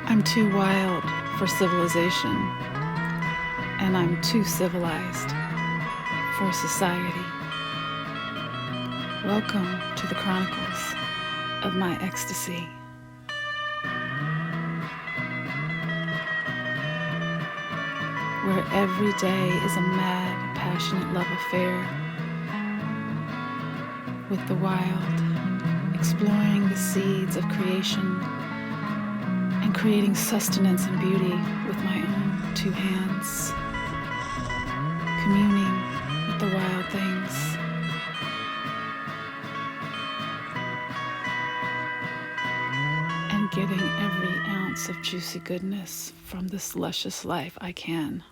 I'm too wild for civilization, and I'm too civilized for society. Welcome to the Chronicles of My Ecstasy. Where every day is a mad, passionate love affair with the wild, exploring the seeds of creation and creating sustenance and beauty with my own two hands, communing with the wild things. And getting every ounce of juicy goodness from this luscious life I can.